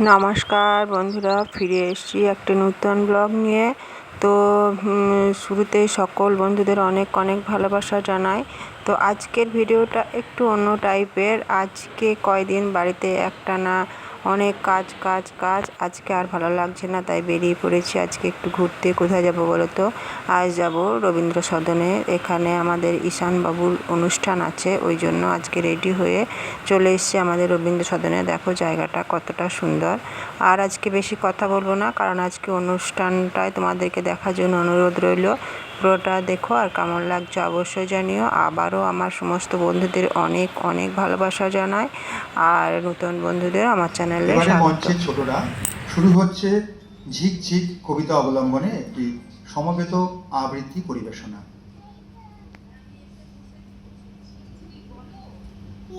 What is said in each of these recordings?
নমস্কার বন্ধুরা, ফিরে এসেছি একটি নতুন ব্লগ নিয়ে। তো শুরুতেই সকল বন্ধুদের অনেক অনেক ভালোবাসা জানাই। তো আজকের ভিডিওটা একটু অন্য টাইপের। আজকে কয়দিন বাড়িতে একটানা অনেক কাজ কাজ কাজ, আজকে আর ভালো লাগছে না, তাই বেরিয়ে পড়েছি আজকে একটু ঘুরতে। কোথায় যাব বলো তো? আজ যাব রবীন্দ্র সদনে। এখানে আমাদের ঈশানবাবুর অনুষ্ঠান আছে, ওই জন্য আজকে রেডি হয়ে চলে এসেছি আমাদের রবীন্দ্র সদনে। দেখো জায়গাটা কতটা সুন্দর। আর আজকে বেশি কথা বলবো না, কারণ আজকে অনুষ্ঠানটায় তোমাদেরকে দেখার জন্য অনুরোধ রইল। পুরোটা দেখো, আর কেমন লাগছে অবশ্যই জানিও। আবারও আমার সমস্ত বন্ধুদের অনেক অনেক ভালোবাসা জানাই, আর নতুন বন্ধুদের আমার চ্যানেলে মঞ্চে ছোটরা শুরু হচ্ছে ঝিকঝিক কবিতা অবলম্বনে একটি সমবেত আবৃত্তি পরিবেশনা।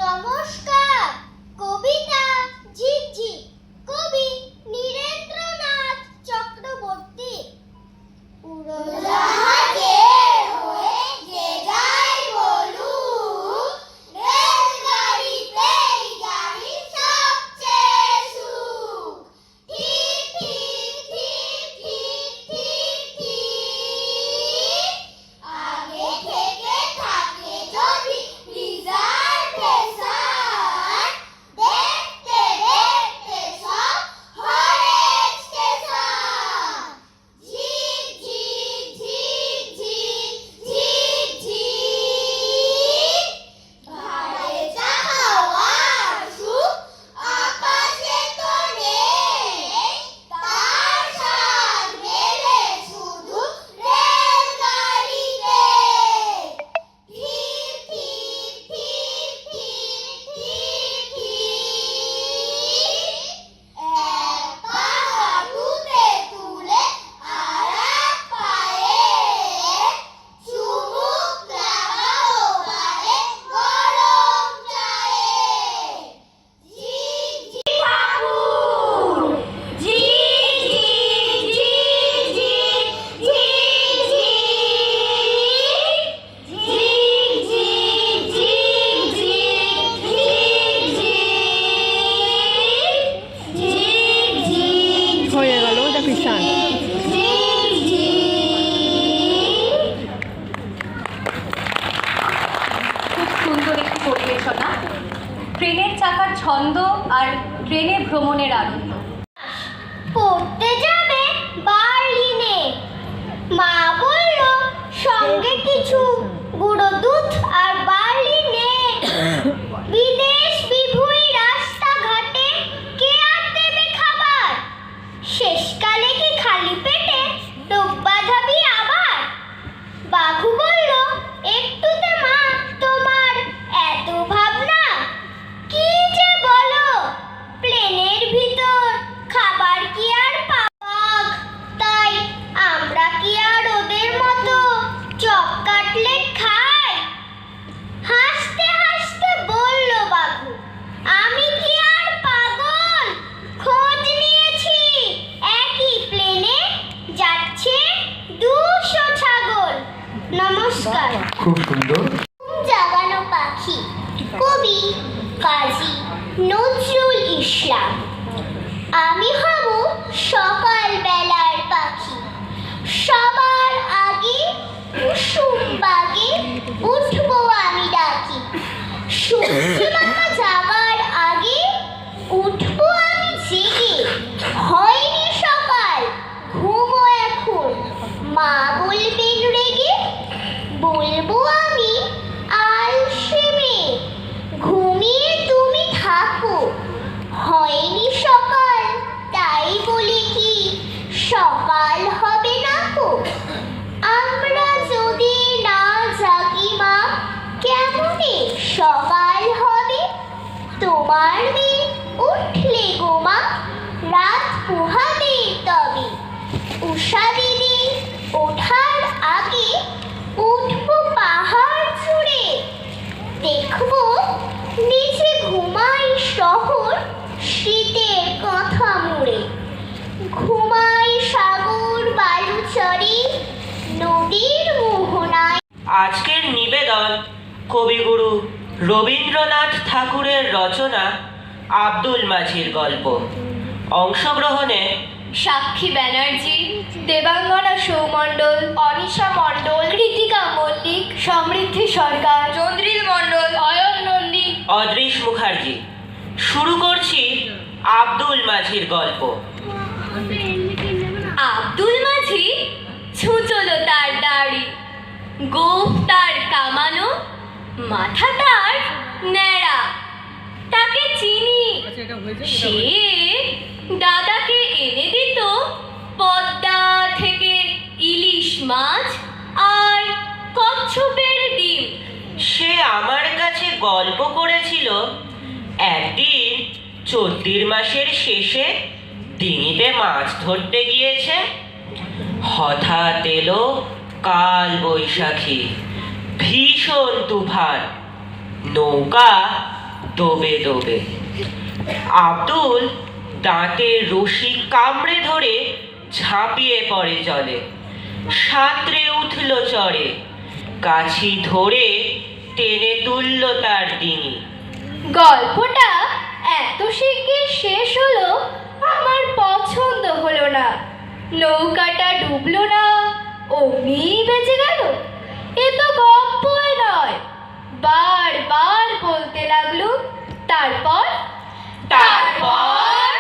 নমস্কার। কবিতা ঝিকঝিক, কবি নীরেন্দ্রনাথ চক্রবর্তী। উড়োজাহাজে হয়ে যে যাই বলুক, রেলগাড়িতেই গাড়ির সবচেয়ে সুখ। ঠিক ঠিক ঠিক ঠিক ঠিক ঠিক, আগে থেকে থাকে যদি রিজার্ভেশন, দেখতে দেখতে সব হরেক স্টেশন। ঝিক ঝিক ঝিক ঝিক ঝিক ঝিক, ঘাড়ে চাহাওয়ার সুখ আকাশে তো নেই, তার স্বাদ মেলে শুধু রেলগাড়িতে। ঠিক ঠিক ঠিক ঠিক ঠিক ঠিক, এক পা হাঁটুতে তুলে আর এক পায়ে চুমুক লাগাও বারে গরম চায়ে। ঝিক ঝিক ঠাকুর, ঝিক ঝিক ঝিক ঝিক ঝিক ঝিক, ঝিক ঝিক ঝিক ঝিক ঝিক ঝিক হয়ে গেল। দেখো ঈশান খুব সুন্দর একটি পরিবেশনা, ট্রেনের চাকার ছন্দ আর ট্রেনে ভ্রমণের আনন্দ। পড়তে যাবে বার্লিনে, মা বলল সঙ্গে কিছু গুঁড়ো দুধ আর বার্লি নে। বিদেশ বিভুঁই রাস্তাঘাটে কে আর দেবে খাবার, শেষকালে কি খালি পেটে রোগ বাঁধাবি আবার। বাঘু বলল একটুতে মা তোমার এত ভাবনা, কি যে বলো, প্লেনের ভিতর খাবার কি আর পাবাক। তাই আমরা কি আর ওদের মতো চপ কাটলেট খাই? হাসতে হাসতে বলল বাঘু, আমি কি আর পাগল, খোঁজ নিয়েছি একই প্লেনে যাচ্ছে 200 ছাগল। নমস্কার। খুব সুন্দর। জাগানো পাখি, কবি কাজী নজরুল ইসলাম। আমি হব সকাল বেলার পাখি, সবার আগে কুসুম বাগে উঠবো আমি ডাকি। সূর্যি মামা জাগার আগে উঠবো আমি জেগে, হয়নি সকাল ঘুমো এখন, মা বলবেন রেগে। বলবো আমি আলসেমে, ঘুমিয়ে তুমি থাকো, হয়নি সকাল তাই বলে কি সকাল হবে না কো। আমরা যদি না জাগি মা, কেমনে সকাল হবে। তোমার মেয়ে উঠলে গো মা, রাত পোহাবে তবে। উষা দিদি ওঠার আগে উঠবো পাহাড় চূড়ে, দেখবো নিচে ঘুমাই শহর শীতের কথা মুড়ে। ঘুমাই সাগর বালুচরে নদীর মোহনায়। আজকের নিবেদন কবিগুরু রবীন্দ্রনাথ ঠাকুরের রচনা আব্দুল মাঝির গল্প। অংশগ্রহণে সাক্ষী ব্যানার্জি, দেবাঙ্গনা সৌমণ্ডল, অনিশা মণ্ডল, কৃতিকা মল্লিক, সমৃদ্ধি সরকার, চন্দ্রিল মণ্ডল, অয়ন নন্দী, অদৃশ মুখার্জি। শুরু করছি আব্দুল মাঝির গল্প। আব্দুল মাঝি ছুঁচলো তার দাড়ি, গোঁফ তার কামানো, মাথা তার ন্যাড়া। তাকে চিনি, সে দাদাকে এনে দিত পদ্মা থেকে ইলিশ মাছ আর কচ্ছপের ডিম। সে আমার কাছে গল্প করেছিল একদিন চৈত্র মাসের শেষে ডিঙিতে মাছ ধরতে গিয়েছে। হঠাৎ এলো কাল বৈশাখী, ভীষণ তুফান, নৌকা ডোবে ডোবে। আব্দুল দাঁতের রশি কামড়ে ধরে ঝাঁপিয়ে পড়ে জলে, সাঁতরে উঠল চড়ে, কাছি ধরে টেনে তুলল তার ডিঙি। গল্পটা এত শিগগির শেষ হলো আমার পছন্দ হলো না। নৌকাটা ডুবলো না, অমনি বেঁচে গেল। এ তো গল্পই নয়। বারবার বলতে লাগলো তারপর তারপর।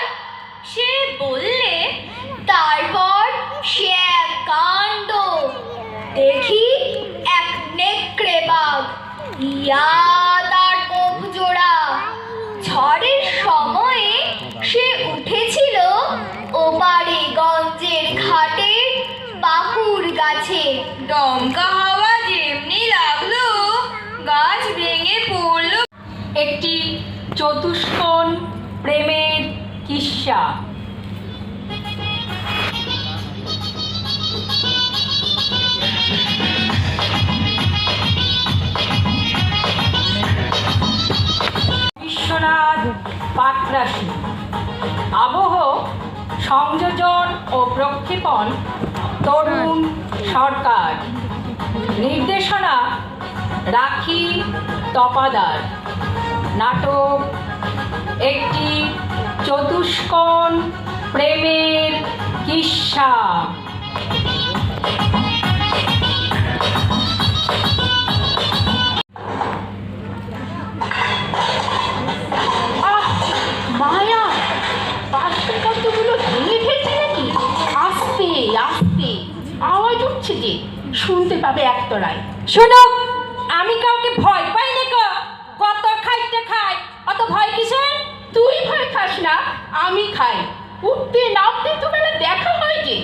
সে বললে তারপর সে এক কাণ্ড। দেখি এক নেকড়ে বাঘ, ইয়া তার কোপ জোড়া। ঝড়ের সময়ে সে উঠেছিল ওপারে গঞ্জের ঘাটে পাকুড় গাছে। দমকা হাওয়া যেমনি লাগলো, গাছ ভেঙে পড়ল। একটি চতুষ্কোণ প্রেমের কিস্সা। বিশ্বনাথ পাটরাশি। আবহ, সংযোজন ও প্রক্ষেপণ তরুণ সরকার। নির্দেশনা রাখি তপাদার। নাটক একটি চতুষ্কোণ প্রেমের কিস্সা। মায়া, পাশের কতগুলো ভেঙে ফেলছে নাকি? আস্তে আস্তে আওয়াজ উঠছে যে, শুনতে পাবে একতলায়। শোনো, আমি কাউকে ভয় পাই না গো। কত খাইতে খাই, অত ভয় কিসের? তুই ভয় খাস না, আমি খাই। উঠতে নামতে তো বেলা দেখা হয় যে।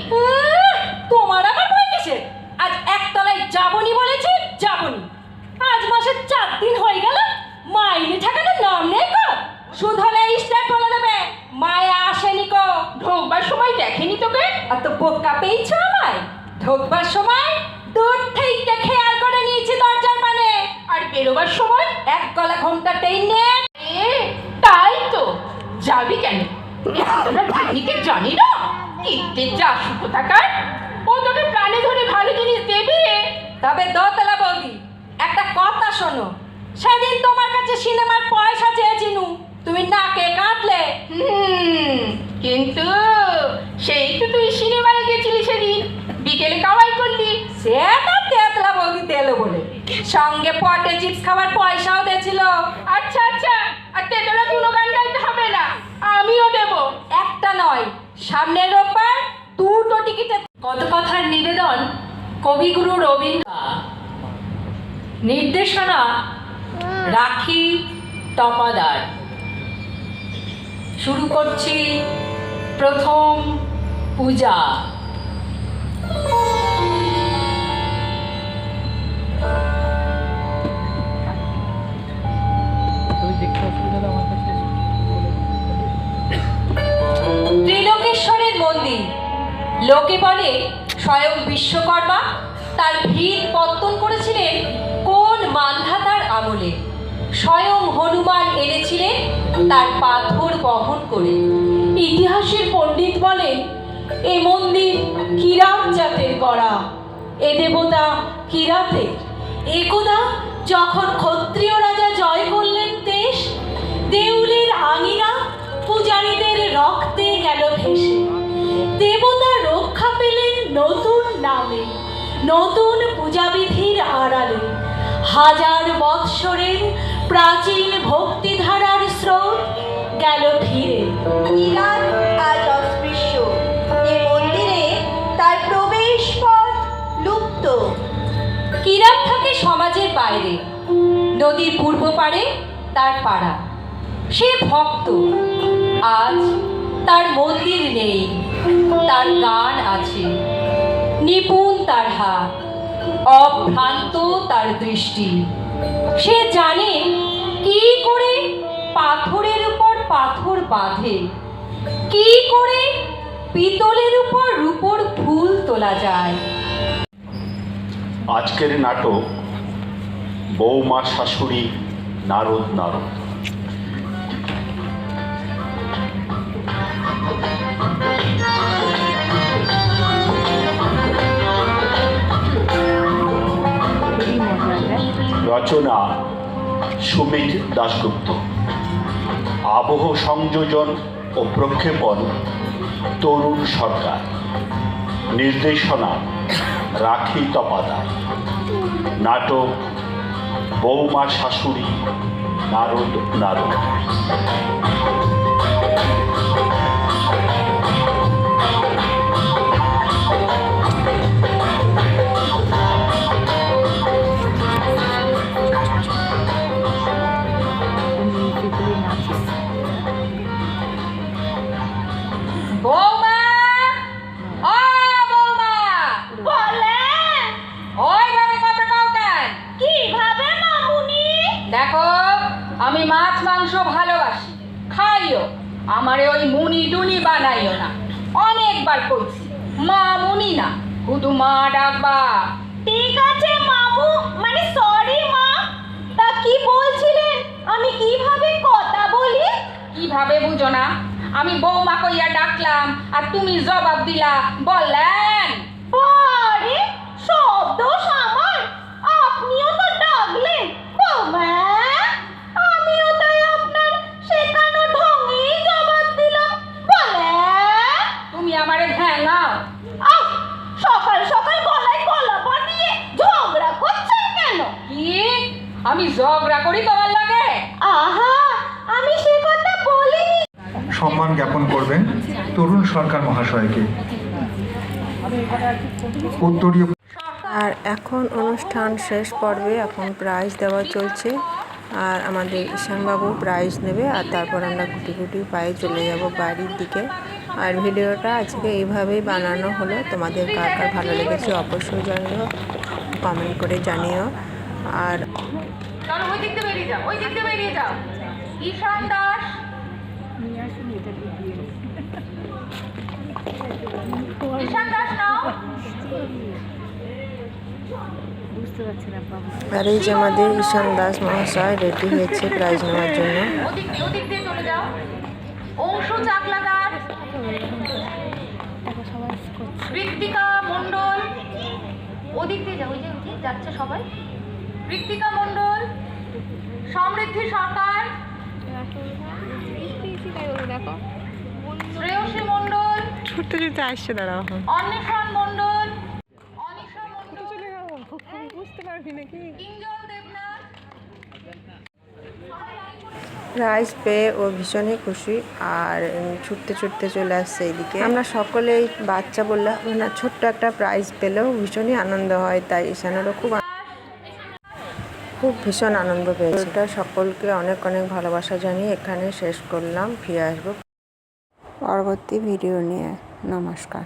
তোমার আবার ভয় কিসের? আজ একতলায় যাবনি বলেছি, যাবনি। আজ মাসের 4 দিন হয়ে গেল, মাইনে ঠেকানোর নাম নেই গো। শুধু হলে স্টার্ট বলে দেবে, মায়া আসেনি গো। ঢোকবার সময় দেখেনি তোকে? অত বোকা পেয়েছো আমায়? ঢোকবার সময় দূর থেকে খেয়াল করে নিয়েছি দরজার পানে, আর বেরোবার সময়? এক গলা ঘোমটা টেনে। তাই তো, যাবি কেন? তোরা ধানিকে জানি না? কিনতে যা সুখো থাকার, ও তোকে প্রাণে ধরে ভালো জিনিস দেবে। তবে দোতলা বৌদি, একটা কথা শোনো। সেদিন তোমার কাছে সিনেমার পয়সা চেয়েছিনু, তুমি নাকে কাঁদলে। কিন্তু সেই তো তুই সিনেমায় গেছিলি সেদিন, বিকেলে কামাই করলি। সে তো তেতলা বৌদি তেলো বলে, সঙ্গে পটে চিপস খাবার পয়সাও দিয়েছিল। আচ্ছা আচ্ছা, আর তেতলা গুণগান গাইতে হবে না, আমিও দেব। একটা নয়, সামনের রোববার 2টো টিকিটে। কত কথার নিবেদন কবিগুরু রবীন্দ্র। নির্দেশনা রাখি তপাদার। শুরু করছি প্রথম পূজা। ত্রিলোকেশ্বরের মন্দির। লোকে বলে স্বয়ং বিশ্বকর্মা তার ভিত পত্তন করেছিলেন কোন মান্ধাতার আমলে। স্বয়ং হনুমান এনেছিলেন তার পাথর বহন করে। ইতিহাসের পণ্ডিত বলেন এ মন্দির কিরাত জাতের গড়া, এ দেবতা কিরাতের। একদা যখন ক্ষত্রিয় রাজা জয় করলেন দেশ, দেউলের আঙিনা পূজারীদের রক্তে গেল নামে নতুন পূজাবিধির আড়ালে হাজার বৎসরের প্রাচীন ভক্তিধারার স্রোত গেল ফিরে। কিরাত আজ অস্পৃশ্য, এ মন্দিরে তার প্রবেশ পথ লুপ্ত। কিরাত থাকে সমাজের বাইরে, নদীর পূর্ব পাড়ে তার পাড়া। সে ভক্ত, আজ তার মন্দির নেই, তার গান আছে। নিপুণ তার হাত, অভ্রান্ত তার দৃষ্টি। সে জানে কি করে পাথরের উপর পাথর বাঁধে, কি করে পিতলের উপর রূপোর ফুল তোলা যায়। আজকের নাটক বৌমা শাশুড়ি নারদ নারদ। রচনা সুমিত দাশগুপ্ত, আবহ সংযোজন ও প্রক্ষেপণ তরুণ সরকার, নির্দেশনা রাখি তপাদার। নাটক বৌমা শাশুড়ি নারদ নারদ। বৌমা, ও বৌমা, বলেন ওইভাবে কথা কও কেন? কিভাবে মামুনি? দেখো, আমি মাছ মাংস ভালোবাসি, খাইও। আমারে ওই মুনি টুনি বানাইও না। অনেকবার কইছি, মা মুনি না, শুধু মা ডাকবা। ঠিক আছে মামু, মানে সরি মা। তা কি বলছিলেন, আমি কিভাবে কথা বলি? কিভাবে বুঝো না? আমি বৌমা কইয়া ডাকলাম আর তুমি জবাব দিলা বললেন। আরে সব দোষ আমার, আপনিও তো ডাকলেন বৌমা, আমিও তাই আপনার শেখানো ঢঙেই জবাব দিলাম বলেন। তুমি আমারে ভেঙাও। আহ, সকাল সকাল গলায় গলা বানিয়ে ঝগড়া করছেন কেন? কি আমি ঝগড়া করি তোমার লাগে? আহা, আমি সে কথা বলিনি। সম্মান জ্ঞাপন করবেন তরুণ সরকার মহাশয়কে। উত্তরীয় আর এখন অনুষ্ঠান শেষ পর্বে, এখন প্রাইজ দেওয়া চলছে। আর আমাদের ঈশানবাবু প্রাইজ নেবে, আর তারপর আমরা গুটি গুটি পায়ে চলে যাব বাড়ির দিকে। আর ভিডিওটা আজকে এইভাবেই বানানো হলো। তোমাদের কার কার ভালো লেগেছে অবশ্যই জানিও, কমেন্ট করে জানিও। আর চলো ওই দিক দিয়ে বেরিয়ে যাও, ওই দিক দিয়ে বেরিয়ে যাও। ঈশান দাস, ঈশান দাস নাও। আর এই যে আমাদের ঈশান দাস মহাশয় রেডি হয়েছে প্রাইজ নেওয়ার জন্য। ওদিক দিয়ে চলে যাও। অংশু চাকলাদার, ঋত্বিকা মণ্ডল, ওদিক দিয়ে যাও, ওই যে যাচ্ছে সবাই। ঋত্বিকা মণ্ডল, সমৃদ্ধি সরকার, শ্রেয়সী মণ্ডল, ছুটতে ছুটতে আসছে, দাঁড়াও। অন্বেষণ মণ্ডল, অনিশা মণ্ডল, কিঞ্জল দেবনাথ। প্রাইজ পেয়ে ও ভীষণই খুশি, আর ছুটতে ছুটতে চলে আসছে এইদিকে। আমরা সকলেই বাচ্চা বললে হবে না, ছোট্ট একটা প্রাইজ পেলেও ভীষণই আনন্দ হয়, তাই ঈশানেরও খুব ভীষণ আনন্দ পেয়েছে। এটা সকলকে অনেক অনেক ভালোবাসা জানিয়ে এখানে শেষ করলাম। ফিরে আসবো পরবর্তী ভিডিও নিয়ে। নমস্কার।